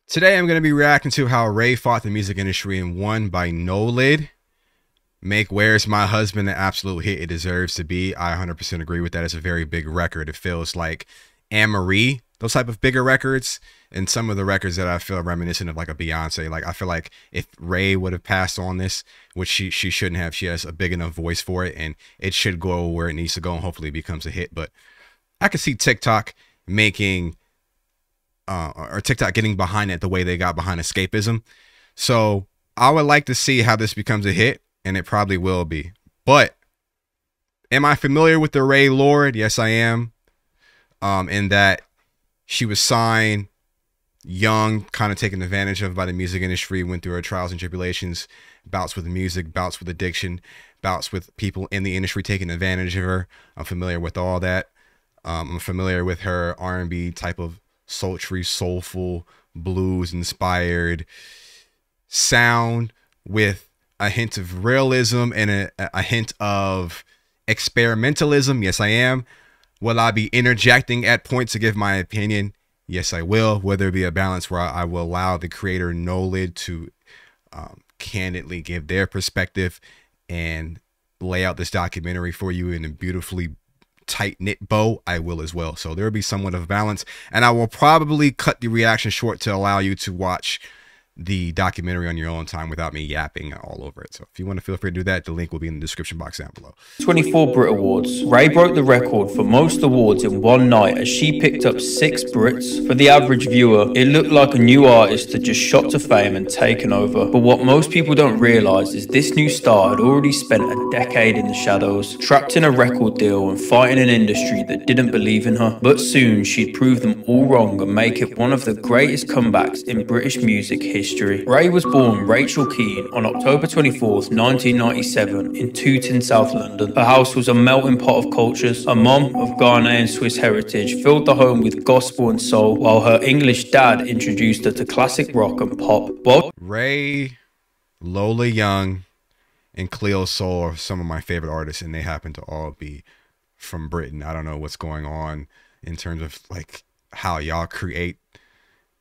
Today I'm going to be reacting to how Raye fought the music industry and won by no lid. Make Where's My Husband an absolute hit it deserves to be. I 100% agree with that. It's a very big record. It feels like Anne-Marie, those type of bigger records, and some of the records that I feel reminiscent of like a Beyonce. Like I feel like if Raye would have passed on this, which she shouldn't have, she has a big enough voice for it and it should go where it needs to go and hopefully it becomes a hit. But I could see TikTok making or TikTok getting behind it the way they got behind Escapism. So I would like to see how this becomes a hit, and it probably will be. But am I familiar with the Raye lore? Yes, I am. In that she was signed young, kind of taken advantage of by the music industry, went through her trials and tribulations, bouts with music, bouts with addiction, bouts with people in the industry taking advantage of her. I'm familiar with all that. I'm familiar with her R&B type of sultry, soulful, blues inspired sound with a hint of realism and a hint of experimentalism. Yes, I am. Will I be interjecting at points to give my opinion? Yes, I will. Will there be a balance where I will allow the creator no lid to candidly give their perspective and lay out this documentary for you in a beautifully tight-knit bow? I will as well. So there will be somewhat of balance, and I will probably cut the reaction short to allow you to watch the documentary on your own time without me yapping all over it. So if you want to, feel free to do that. The link will be in the description box down below. 24 Brit Awards. Raye broke the record for most awards in one night as she picked up 6 Brits. For the average viewer, it looked like a new artist had just shot to fame and taken over. But what most people don't realise is this new star had already spent a decade in the shadows, trapped in a record deal and fighting an industry that didn't believe in her. But soon she'd prove them all wrong and make it one of the greatest comebacks in British music history. Raye was born Rachel Keane on October 24th, 1997 in Tooting, South London. Her house was a melting pot of cultures. A mom of Ghanaian and Swiss heritage filled the home with gospel and soul, while her English dad introduced her to classic rock and pop. Raye, Lola Young, and Cleo Sol are some of my favorite artists, and they happen to all be from Britain. I don't know what's going on in terms of like how y'all create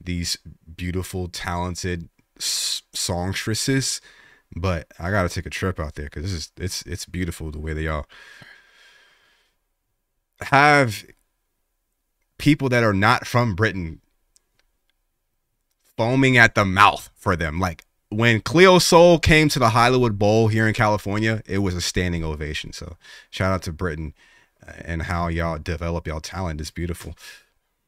these beautiful, talented songstresses, but I gotta take a trip out there because it's beautiful the way they all have people that are not from Britain foaming at the mouth for them. Like when Cleo Sol came to the Hollywood Bowl here in California, it was a standing ovation. So shout out to Britain and how y'all develop y'all talent. It's beautiful.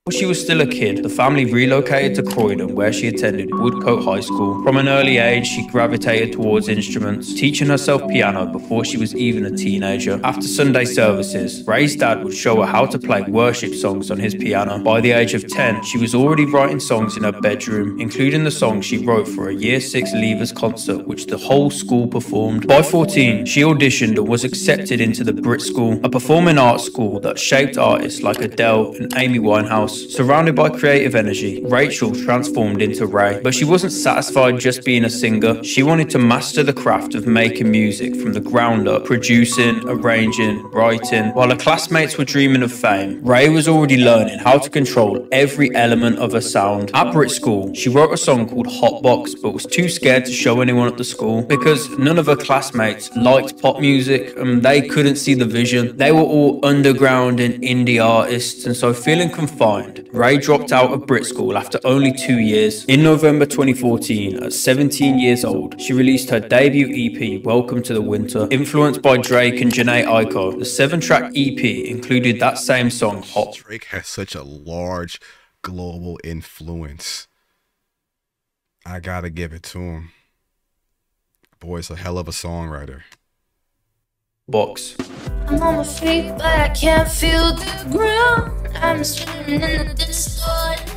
When she was still a kid, the family relocated to Croydon, where she attended Woodcote High School. From an early age, she gravitated towards instruments, teaching herself piano before she was even a teenager. After Sunday services, Raye's dad would show her how to play worship songs on his piano. By the age of 10, she was already writing songs in her bedroom, including the song she wrote for a Year 6 Leavers concert, which the whole school performed. By 14, she auditioned and was accepted into the Brit School, a performing arts school that shaped artists like Adele and Amy Winehouse. Surrounded by creative energy, Rachel transformed into Raye. But she wasn't satisfied just being a singer. She wanted to master the craft of making music from the ground up, producing, arranging, writing. While her classmates were dreaming of fame, Raye was already learning how to control every element of her sound. At Brit School, she wrote a song called Hotbox, but was too scared to show anyone at the school because none of her classmates liked pop music and they couldn't see the vision. They were all underground and indie artists, and so feeling confined, Raye dropped out of Brit School after only 2 years. In November 2014, at 17 years old, she released her debut EP, Welcome to the Winter. Influenced by Drake and Jhené Aiko, the 7-track EP included that same song, Hot. Drake has such a large global influence. I gotta give it to him. Boy's a hell of a songwriter. Box. I'm on my feet, but I can't feel the ground. I'm swimming in the distance.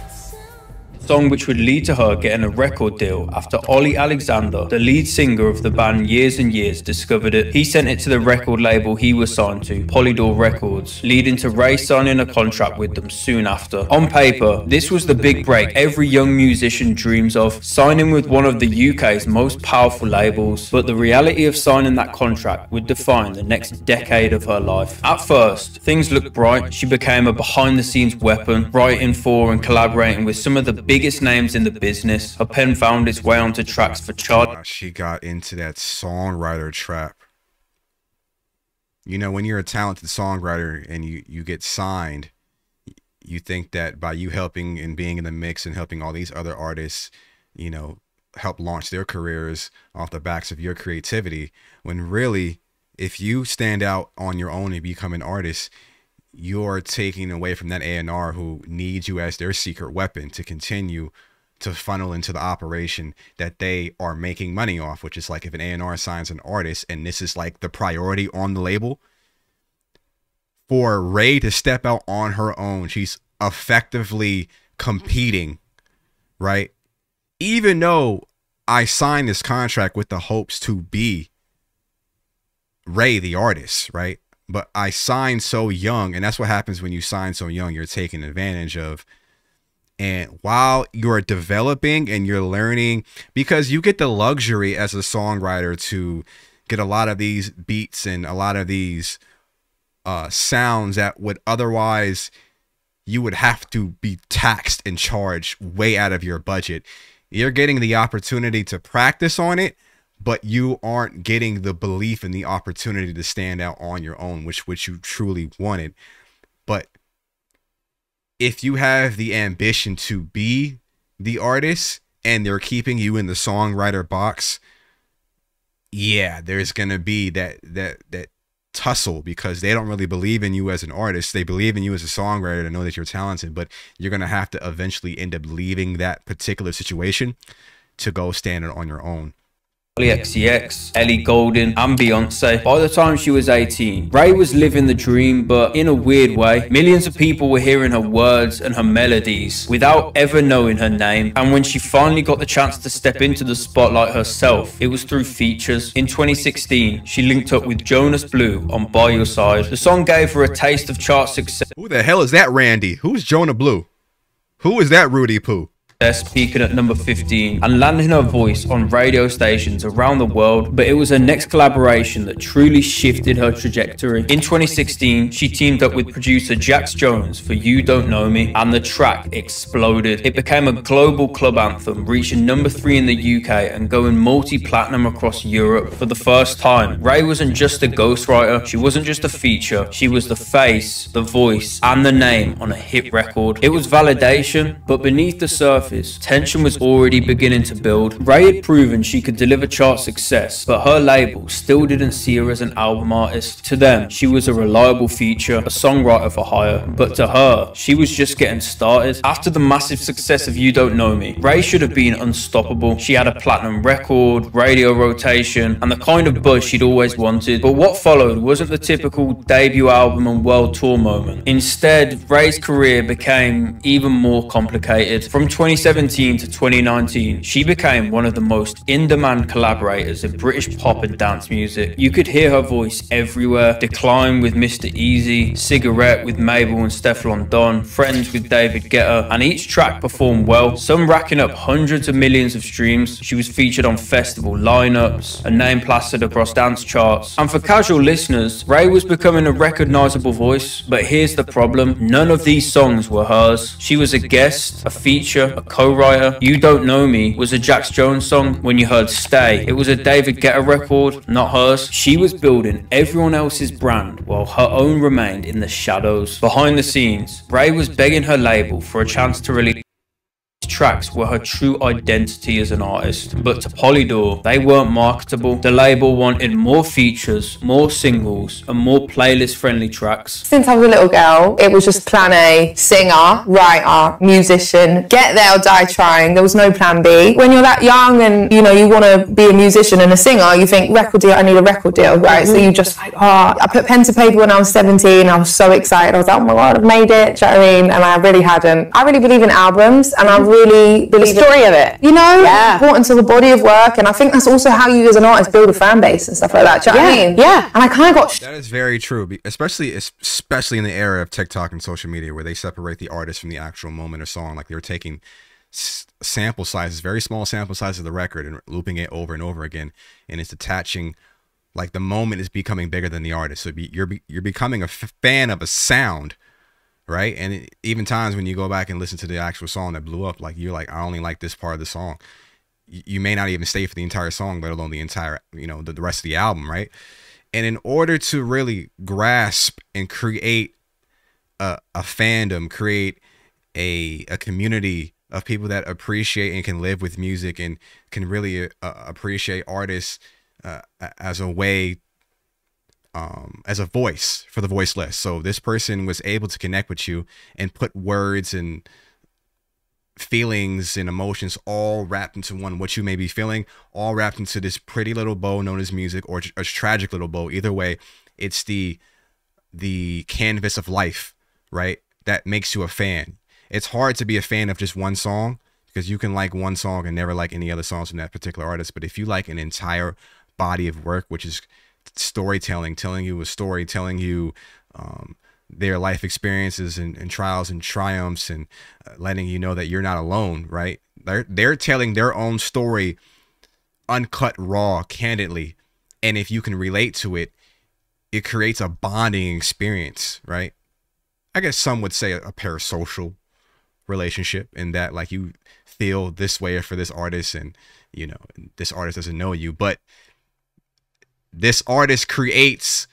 Song which would lead to her getting a record deal after Ollie Alexander, the lead singer of the band Years and Years, discovered it. He sent it to the record label he was signed to, Polydor Records, leading to Raye signing a contract with them soon after. On paper, this was the big break every young musician dreams of, signing with one of the UK's most powerful labels. But the reality of signing that contract would define the next decade of her life. At first, things looked bright. She became a behind-the-scenes weapon, writing for and collaborating with some of the biggest names in the business. Her pen found its way onto tracks for Charlie. She got into that songwriter trap. You know, when you're a talented songwriter and you get signed, you think that by you helping and being in the mix and helping all these other artists, you know, help launch their careers off the backs of your creativity, when really, if you stand out on your own and become an artist, you're taking away from that A&R who needs you as their secret weapon to continue to funnel into the operation that they are making money off, which is like if an A&R signs an artist and this is like the priority on the label, for Raye to step out on her own, she's effectively competing, right? Even though I signed this contract with the hopes to be Raye the artist, right? But I signed so young, and that's what happens when you sign so young. You're taken advantage of. And while you're developing and you're learning, because you get the luxury as a songwriter to get a lot of these beats and a lot of these sounds that would otherwise you would have to be taxed and charged way out of your budget. You're getting the opportunity to practice on it, but you aren't getting the belief and the opportunity to stand out on your own, which you truly wanted. But if you have the ambition to be the artist and they're keeping you in the songwriter box, yeah, there's going to be that tussle, because they don't really believe in you as an artist. They believe in you as a songwriter to know that you're talented, but you're going to have to eventually end up leaving that particular situation to go stand on your own. XCX, Ellie Goulding, and Beyonce. By the time she was 18, Raye was living the dream, but in a weird way. Millions of people were hearing her words and her melodies without ever knowing her name. And when she finally got the chance to step into the spotlight herself, it was through features. In 2016, she linked up with Jonas Blue on By Your Side. The song gave her a taste of chart success. Who the hell is that Randy? Who's Jonah Blue? Who is that Rudy Poo? Peaking at number 15 and landing her voice on radio stations around the world, but it was her next collaboration that truly shifted her trajectory. In 2016, she teamed up with producer Jax Jones for You Don't Know Me, and the track exploded. It became a global club anthem, reaching number 3 in the UK and going multi-platinum across Europe for the first time. Raye wasn't just a ghostwriter, she wasn't just a feature, she was the face, the voice, and the name on a hit record. It was validation, but beneath the surface, tension was already beginning to build. Raye had proven she could deliver chart success, but her label still didn't see her as an album artist. To them, she was a reliable feature, a songwriter for hire, but to her, she was just getting started. After the massive success of You Don't Know Me, Raye should have been unstoppable. She had a platinum record, radio rotation, and the kind of buzz she'd always wanted. But what followed wasn't the typical debut album and world tour moment. Instead, Raye's career became even more complicated. From 2017 to 2019, she became one of the most in-demand collaborators in British pop and dance music. You could hear her voice everywhere. Decline with Mr. Easy, Cigarette with Mabel and Stefflon Don, Friends with David Guetta, and each track performed well, some racking up hundreds of millions of streams. She was featured on festival lineups, a name plastered across dance charts, and for casual listeners, Raye was becoming a recognizable voice. But here's the problem, none of these songs were hers. She was a guest, a feature, a co-writer. You Don't Know Me was a Jax Jones song. When you heard Stay, it was a David Guetta record, not hers. She was building everyone else's brand while her own remained in the shadows. Behind the scenes, Raye was begging her label for a chance to release tracks were her true identity as an artist, but to Polydor, they weren't marketable. The label wanted more features, more singles, and more playlist-friendly tracks. Since I was a little girl, it was just plan A, singer, writer, musician, get there or die trying. There was no plan B. When you're that young and, you know, you want to be a musician and a singer, you think, record deal, I need a record deal, right? So you just like, I put pen to paper when I was 17. I was so excited. I was like, oh my God, I've made it. Do you know what I mean? And I really hadn't. I really believe in albums, and I really believe the story of it, you know, importance of the body of work. And I think that's also how you as an artist build a fan base and stuff like that. Do you know what I mean? Yeah. And I kind of got that is very true, especially in the era of TikTok and social media, where they separate the artist from the actual moment or song. Like they're taking sample sizes, very small sample sizes of the record, and looping it over and over again, and it's attaching, like the moment is becoming bigger than the artist. So you're becoming a fan of a sound right? And even times when you go back and listen to the actual song that blew up, like you're like, I only like this part of the song. You may not even stay for the entire song, let alone the entire, you know, the rest of the album, right? And in order to really grasp and create a fandom, create a community of people that appreciate and can live with music and can really appreciate artists as a way, as a voice for the voiceless. So this person was able to connect with you and put words and feelings and emotions all wrapped into one, what you may be feeling, all wrapped into this pretty little bow known as music, or a tragic little bow. Either way, it's the canvas of life, right? That makes you a fan. It's hard to be a fan of just one song, because you can like one song and never like any other songs from that particular artist. But if you like an entire body of work, which is storytelling, telling you a story, telling you their life experiences and trials and triumphs, and letting you know that you're not alone, right? They're telling their own story, uncut, raw, candidly. And if you can relate to it, it creates a bonding experience, right? I guess some would say a parasocial relationship, in that like you feel this way for this artist, and you know, this artist doesn't know you, but this artist creates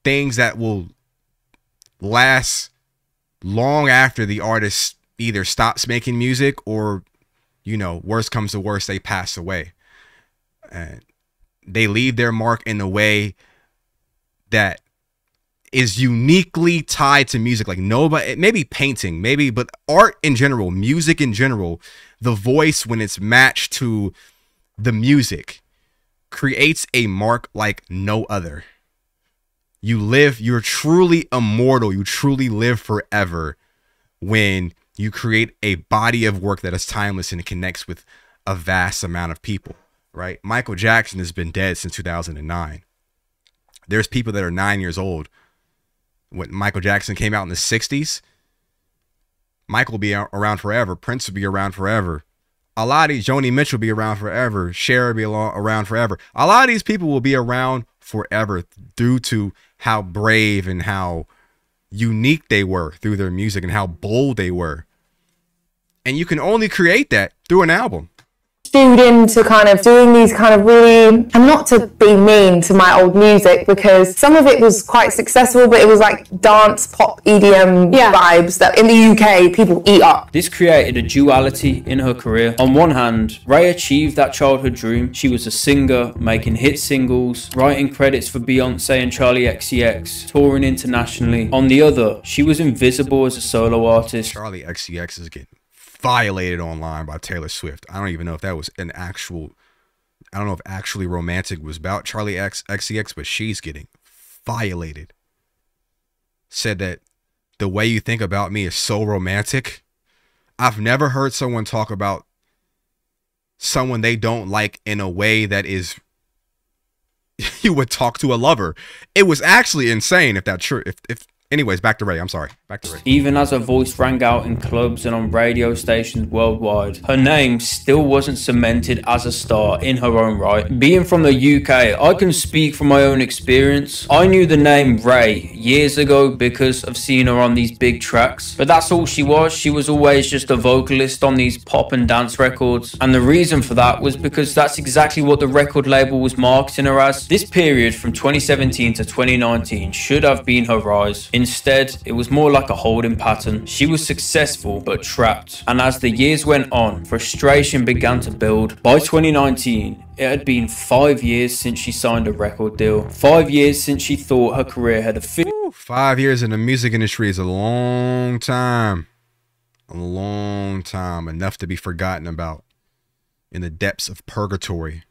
things that will last long after the artist either stops making music, or, you know, worst comes to worst, they pass away. And they leave their mark in a way that is uniquely tied to music. Like nobody, maybe painting, maybe, but art in general, music in general, the voice, when it's matched to the music, creates a mark like no other. You're truly immortal. You truly live forever when you create a body of work that is timeless and it connects with a vast amount of people, right? Michael Jackson has been dead since 2009. There's people that are 9 years old when Michael Jackson came out in the 60s. Michael will be around forever. Prince will be around forever. A lot of these, Joni Mitchell will be around forever. Cher will be around forever. A lot of these people will be around forever due to how brave and how unique they were through their music and how bold they were. And you can only create that through an album. Into kind of doing these kind of really, and not to be mean to my old music, because some of it was quite successful, but it was like dance, pop, EDM vibes that in the UK people eat up. This created a duality in her career. On one hand, Ray achieved that childhood dream. She was a singer, making hit singles, writing credits for Beyonce and Charlie XCX, touring internationally. On the other, she was invisible as a solo artist. Charlie XCX is getting violated online by Taylor Swift. I don't even know if that was an actual, I don't know if actually romantic was about Charlie XCX, but she's getting violated. Said that the way you think about me is so romantic. I've never heard someone talk about someone they don't like in a way that is you would talk to a lover. It was actually insane, if that's true. If anyways, back to Ray. I'm sorry. Back to Ray. Even as her voice rang out in clubs and on radio stations worldwide, her name still wasn't cemented as a star in her own right. Being from the UK, I can speak from my own experience. I knew the name Ray years ago because of seeing her on these big tracks, but that's all she was. She was always just a vocalist on these pop and dance records, and the reason for that was because that's exactly what the record label was marketing her as. This period from 2017 to 2019 should have been her rise. Instead, it was more like a holding pattern. She was successful but trapped, and as the years went on, frustration began to build. By 2019, it had been 5 years since she signed a record deal. 5 years since she thought her career had officially... 5 years in the music industry is a long time. A long time. Enough to be forgotten about in the depths of purgatory.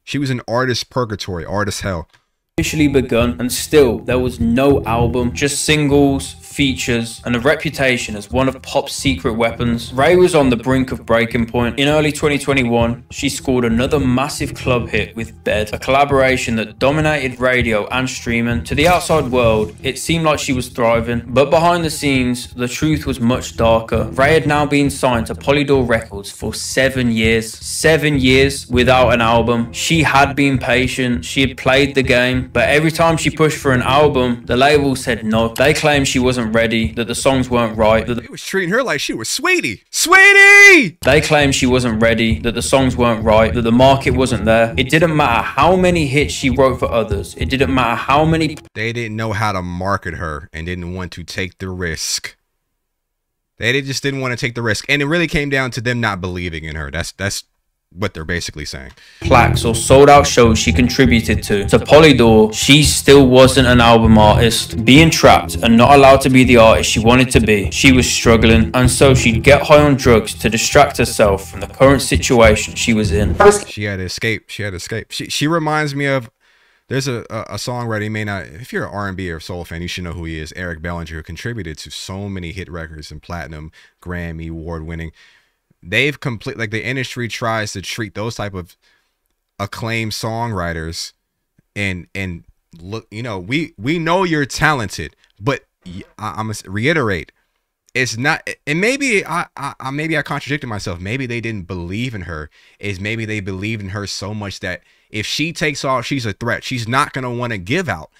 She was in artist purgatory, artist hell. Officially begun, and still there was no album, just singles, features, and a reputation as one of pop's secret weapons. Ray was on the brink of breaking point. In early 2021, she scored another massive club hit with Bed, a collaboration that dominated radio and streaming. To the outside world, it seemed like she was thriving, but behind the scenes, the truth was much darker. Ray had now been signed to Polydor Records for 7 years. 7 years without an album. She had been patient, she had played the game, but every time she pushed for an album, the label said no. They claimed she wasn't wasn't ready, that the songs weren't right, that They was treating her like she was Sweetie. Sweetie! they claimed she wasn't ready, that the songs weren't right, that the market wasn't there. It didn't matter how many hits she wrote for others. It didn't matter how many They didn't know how to market her and didn't want to take the risk. Just didn't want to take the risk. And it really came down to them not believing in her. That's what they're basically saying. plaques or sold out shows she contributed to. To Polydor, she still wasn't an album artist. Being trapped and not allowed to be the artist she wanted to be, she was struggling, and so she'd get high on drugs to distract herself from the current situation she was in. She had to escape. She reminds me of, there's a songwriter, you may not, if you're an R&B or soul fan, you should know who he is, Eric Bellinger, who contributed to so many hit records and platinum, Grammy award winning. They've like the industry tries to treat those type of acclaimed songwriters and look, you know, we know you're talented, but I'm gonna reiterate, it's not, and maybe I contradicted myself. Maybe they didn't believe in her. Maybe they believed in her so much that if she takes off, she's a threat. She's not gonna want to give out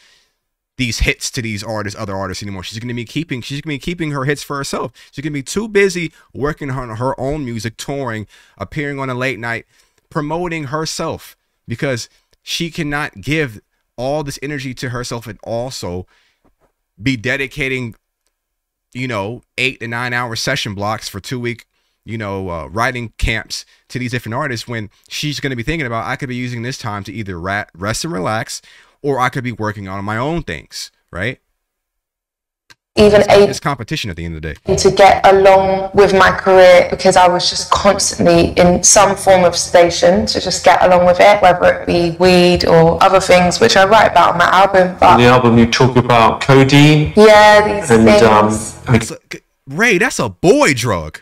these hits to these other artists anymore. She's gonna be keeping her hits for herself. She's gonna be too busy working on her own music, touring, appearing on a late night, promoting herself, because she cannot give all this energy to herself and also be dedicating, you know, 8 to 9 hour session blocks for 2-week, you know, writing camps to these different artists, when she's going to be thinking about, I could be using this time to either rest and relax, or I could be working on my own things, right? Even it's competition at the end of the day. To get along with my career, because I was just constantly in some form of sedation to just get along with it, whether it be weed or other things, which I write about on my album. But on the album you talk about codeine. Yeah, these things. Ray, that's a boy drug.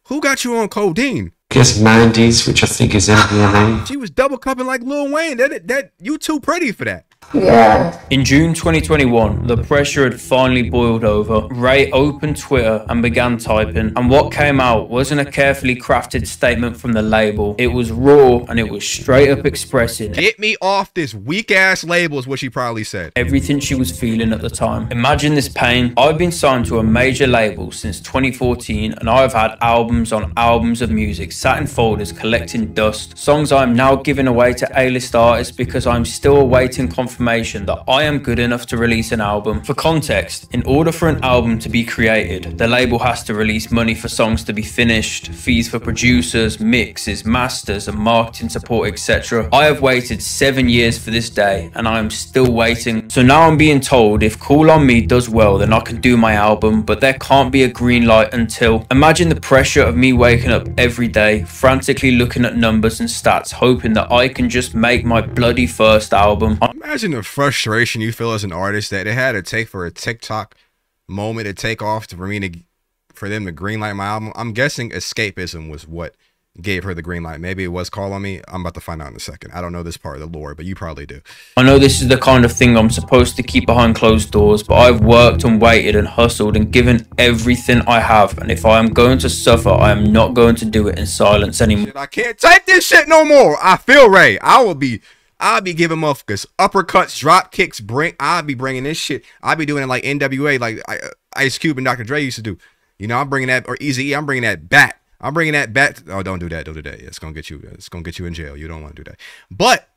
Who got you on codeine? I guess Mandy's, which I think is MDMA. She was double cupping like Lil Wayne. That you too pretty for that. Yeah. In June 2021, the pressure had finally boiled over. Ray opened Twitter and began typing, and what came out wasn't a carefully crafted statement from the label. It was raw, and it was straight up expressing, "Get me off this weak ass label," is what she probably said. Everything she was feeling at the time. Imagine this pain. I've been signed to a major label since 2014, and I've had albums on albums of music sat in folders collecting dust. Songs I'm now giving away to A-list artists because I'm still awaiting confirmation that I am good enough to release an album. For context, in order for an album to be created, the label has to release money for songs to be finished, fees for producers, mixes, masters, and marketing support, etc. I have waited 7 years for this day, and I am still waiting. So now I'm being told if Call On Me does well, then I can do my album, but there can't be a green light until. Imagine the pressure of me waking up every day, frantically looking at numbers and stats, hoping that I can just make my bloody first album. Imagine the frustration you feel as an artist that it had to take for a TikTok moment to take off for them to greenlight my album. I'm guessing escapism was what gave her the green light. Maybe it was Call On Me. I'm about to find out in a second. I don't know this part of the lore, but you probably do. I know this is the kind of thing I'm supposed to keep behind closed doors, but I've worked and waited and hustled and given everything I have, and if I am going to suffer, I am not going to do it in silence anymore. I can't take this shit no more. I feel Ray. I'll be giving motherfuckers uppercuts, drop kicks. I'll be bringing this shit. I'll be doing it like NWA, like Ice Cube and Dr. Dre used to do. You know, I'm bringing that, or Eazy-E, I'm bringing that back. I'm bringing that back. Oh, don't do that. Don't do that. It's gonna get you in jail. You don't want to do that. But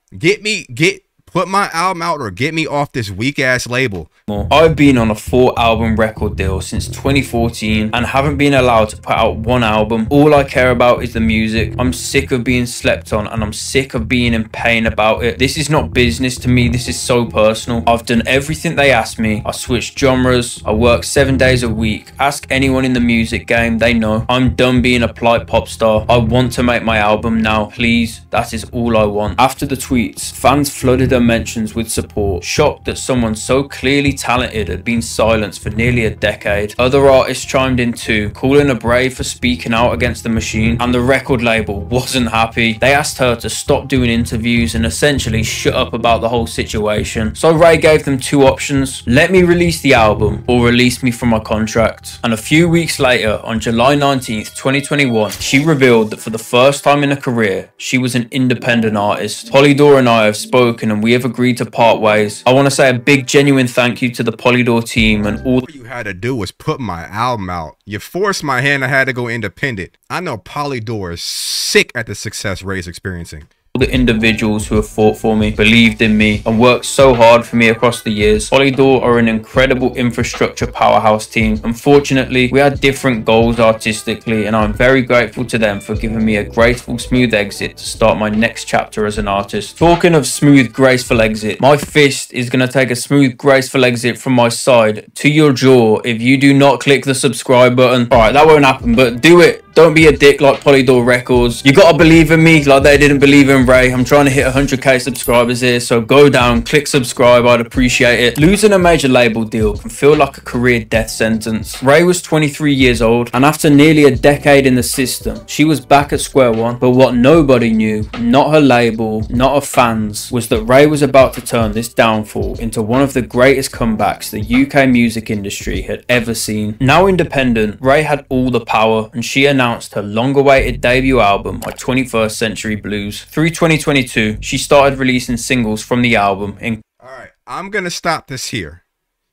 put my album out or get me off this weak ass label. I've been on a 4-album record deal since 2014 and haven't been allowed to put out one album. All I care about is the music. I'm sick of being slept on, and I'm sick of being in pain about it. This is not business to me. This is so personal. I've done everything they asked me. I switched genres. I work 7 days a week. Ask anyone in the music game, they know. I'm done being a polite pop star. I want to make my album now, please. That is all I want. After the tweets, fans flooded her mentions with support, shocked that someone so clearly talented had been silenced for nearly a decade. Other artists chimed in too, calling her brave for speaking out against the machine, and the record label wasn't happy. They asked her to stop doing interviews and essentially shut up about the whole situation. So Ray gave them 2 options: let me release the album or release me from my contract. And a few weeks later, on July 19th, 2021, she revealed that for the first time in her career, she was an independent artist. Polydor and I have spoken, and we have agreed to part ways. I want to say a big genuine thank you to the Polydor team and all you had to do was put my album out. You forced my hand. I had to go independent. I know Polydor is sick at the success Ray's experiencing. the individuals who have fought for me, believed in me, and worked so hard for me across the years. Polydor are an incredible infrastructure powerhouse team. Unfortunately, we had different goals artistically, and I'm very grateful to them for giving me a graceful, smooth exit to start my next chapter as an artist. Talking of smooth, graceful exit, my fist is going to take a smooth, graceful exit from my side to your jaw if you do not click the subscribe button. Alright, that won't happen, but do it. Don't be a dick like Polydor Records. You gotta believe in me like they didn't believe in Ray. I'm trying to hit 100k subscribers here, so go down, click subscribe, I'd appreciate it. Losing a major label deal can feel like a career death sentence. Ray was 23 years old, and after nearly a decade in the system, she was back at square one. But what nobody knew, not her label, not her fans, was that Ray was about to turn this downfall into one of the greatest comebacks the UK music industry had ever seen. Now independent, Ray had all the power, and she announced her long-awaited debut album, My 21st Century Blues. Through 2022, she started releasing singles from the album. Alright, I'm gonna stop this here,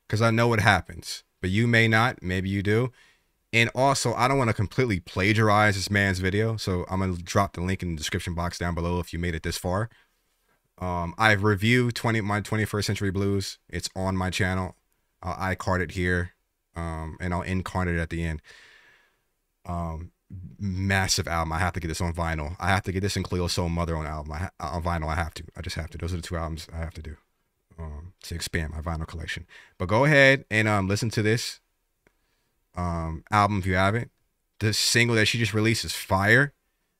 because I know what happens. But you may not, maybe you do. And also, I don't want to completely plagiarize this man's video, so I'm going to drop the link in the description box down below if you made it this far. I've reviewed my 21st Century Blues. It's on my channel. I'll iCard it here, and I'll end card it at the end. Massive album. I have to get this on vinyl. I have to get this and Cleo Soul Mother on album. On vinyl, I have to. I just have to. Those are the two albums I have to do to expand my vinyl collection. But go ahead and listen to this album if you haven't. The single that she just released is fire.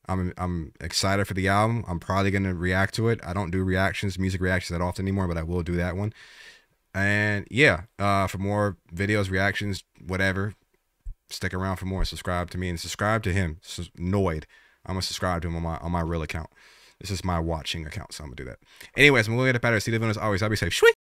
I'm excited for the album. I'm probably gonna react to it. I don't do music reactions that often anymore, but I will do that one. And yeah, for more videos, reactions, whatever, stick around for more. Subscribe to me and subscribe to him. Noid. I'm gonna subscribe to him on my real account. This is my watching account, so I'm gonna do that. Anyways, I'm gonna get it better. See the videos always. I'll be safe. Sweet.